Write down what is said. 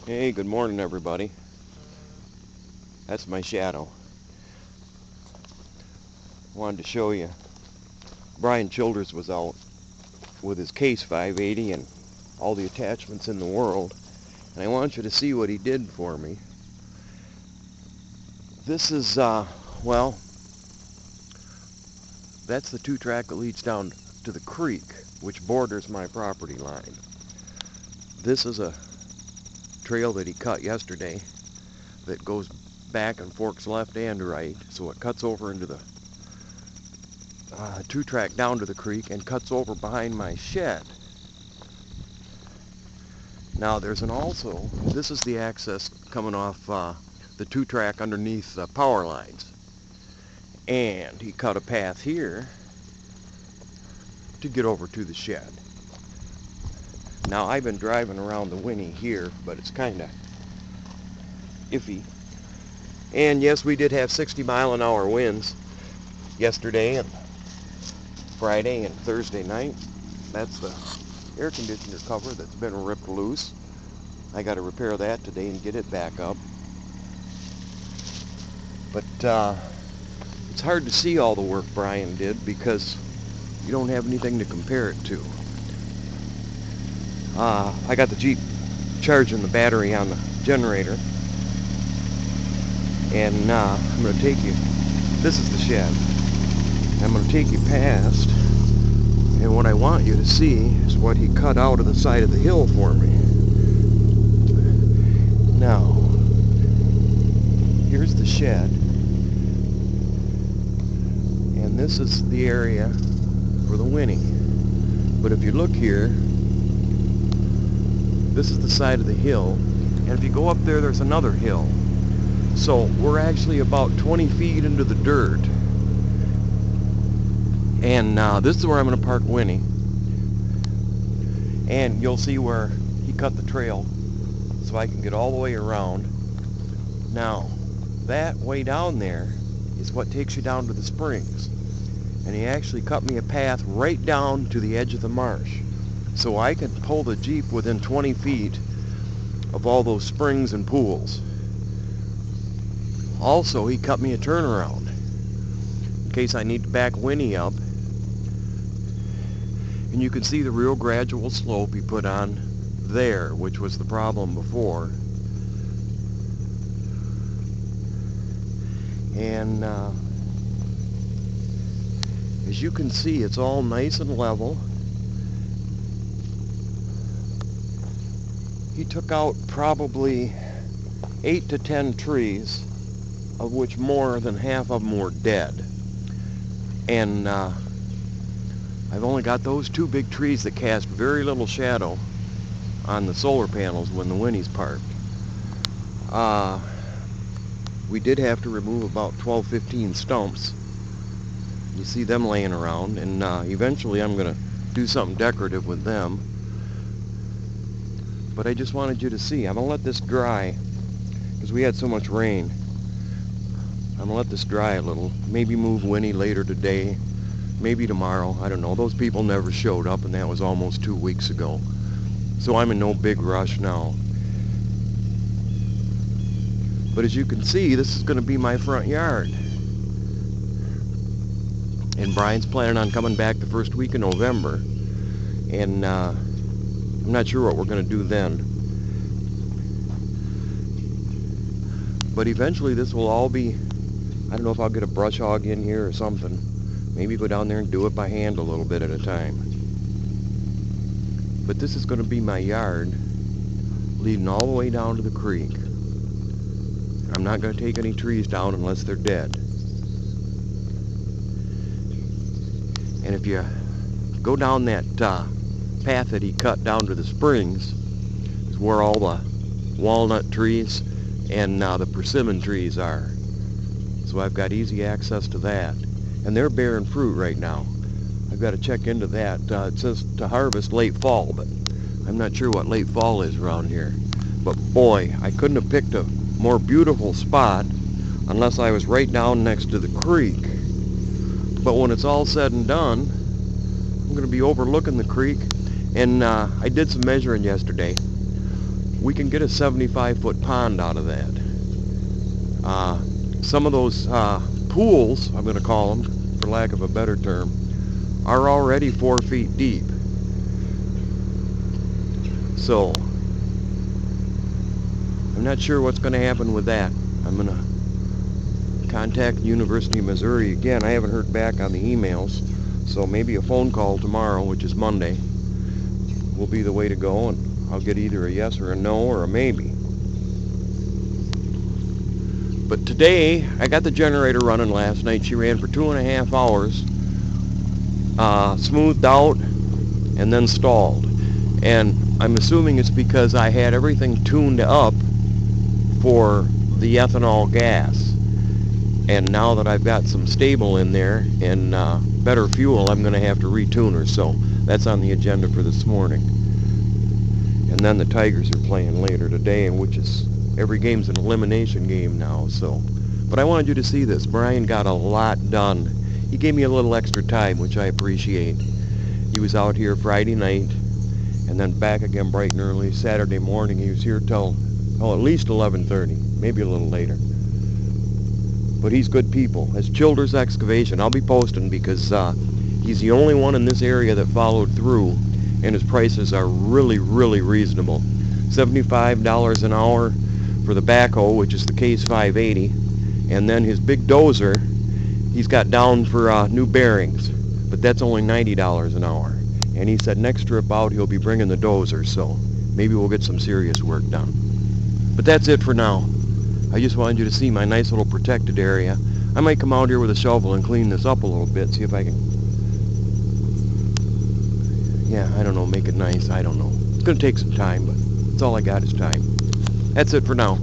Hey, good morning, everybody. That's my shadow. Wanted to show you. Brian Childers was out with his Case 580 and all the attachments in the world, and I want you to see what he did for me. This is, well, that's the two-track that leads down to the creek, which borders my property line. This is a trail that he cut yesterday that goes back and forks left and right, so it cuts over into the two-track down to the creek and cuts over behind my shed. Now there's this is the access coming off the two-track underneath the power lines, and he cut a path here to get over to the shed. Now I've been driving around the Winnie here, but it's kind of iffy. And yes, we did have 60-mile-an-hour winds yesterday and Friday and Thursday night. That's the air conditioner cover that's been ripped loose. I got to repair that today and get it back up. But it's hard to see all the work Brian did because you don't have anything to compare it to. I got the Jeep charging the battery on the generator, and I'm going to take you, this is the shed, I'm going to take you past, and what I want you to see is what he cut out of the side of the hill for me. Now, here's the shed, and this is the area for the Winnie. But if you look here, this is the side of the hill, and if you go up there, there's another hill. So we're actually about 20 feet into the dirt. And this is where I'm going to park Winnie. And you'll see where he cut the trail so I can get all the way around. Now, that way down there is what takes you down to the springs. And he actually cut me a path right down to the edge of the marsh, so I can pull the Jeep within 20 feet of all those springs and pools. Also, he cut me a turnaround in case I need to back Winnie up. And you can see the real gradual slope he put on there, which was the problem before. And as you can see, it's all nice and level. He took out probably 8 to 10 trees, of which more than half of them were dead. And I've only got those two big trees that cast very little shadow on the solar panels when the Winnie's parked. We did have to remove about 12-15 stumps. You see them laying around, and eventually I'm going to do something decorative with them. But I just wanted you to see. I'm going to let this dry because we had so much rain. I'm going to let this dry a little. Maybe move Winnie later today, maybe tomorrow. I don't know. Those people never showed up, and that was almost 2 weeks ago. So I'm in no big rush now. But as you can see, this is going to be my front yard. And Brian's planning on coming back the first week of November. And I'm not sure what we're going to do then. But eventually this will all be, I don't know if I'll get a brush hog in here or something. Maybe go down there and do it by hand a little bit at a time. But this is going to be my yard, leading all the way down to the creek. I'm not going to take any trees down unless they're dead. And if you go down that path that he cut down to the springs, is where all the walnut trees and the persimmon trees are. So I've got easy access to that. And they're bearing fruit right now. I've got to check into that. It says to harvest late fall, but I'm not sure what late fall is around here. But boy, I couldn't have picked a more beautiful spot unless I was right down next to the creek. But when it's all said and done, I'm going to be overlooking the creek. And I did some measuring yesterday. we can get a 75-foot pond out of that. Some of those pools, I'm going to call them, for lack of a better term, are already 4 feet deep. So, I'm not sure what's going to happen with that. I'm going to contact the University of Missouri again. I haven't heard back on the emails, so maybe a phone call tomorrow, which is Monday, will be the way to go, and I'll get either a yes or a no or a maybe. But today, I got the generator running last night. She ran for 2.5 hours, smoothed out, and then stalled. And I'm assuming it's because I had everything tuned up for the ethanol gas. And now that I've got some stable in there and better fuel, I'm going to have to retune her. So that's on the agenda for this morning. And then the Tigers are playing later today, and which is every game's an elimination game now. So, but I wanted you to see this. Brian got a lot done. He gave me a little extra time, which I appreciate. He was out here Friday night, and then back again bright and early Saturday morning. He was here till at least 11:30, maybe a little later. But he's good people. As Childers Excavation, I'll be posting because he's the only one in this area that followed through, and his prices are really, really reasonable. $75 an hour for the backhoe, which is the Case 580, and then his big dozer, he's got down for new bearings, but that's only $90 an hour. And he said next trip out he'll be bringing the dozer, so maybe we'll get some serious work done. But that's it for now. I just wanted you to see my nice little protected area. I might come out here with a shovel and clean this up a little bit, see if I can, yeah, I don't know, make it nice, I don't know. It's going to take some time, but that's all I got is time. That's it for now.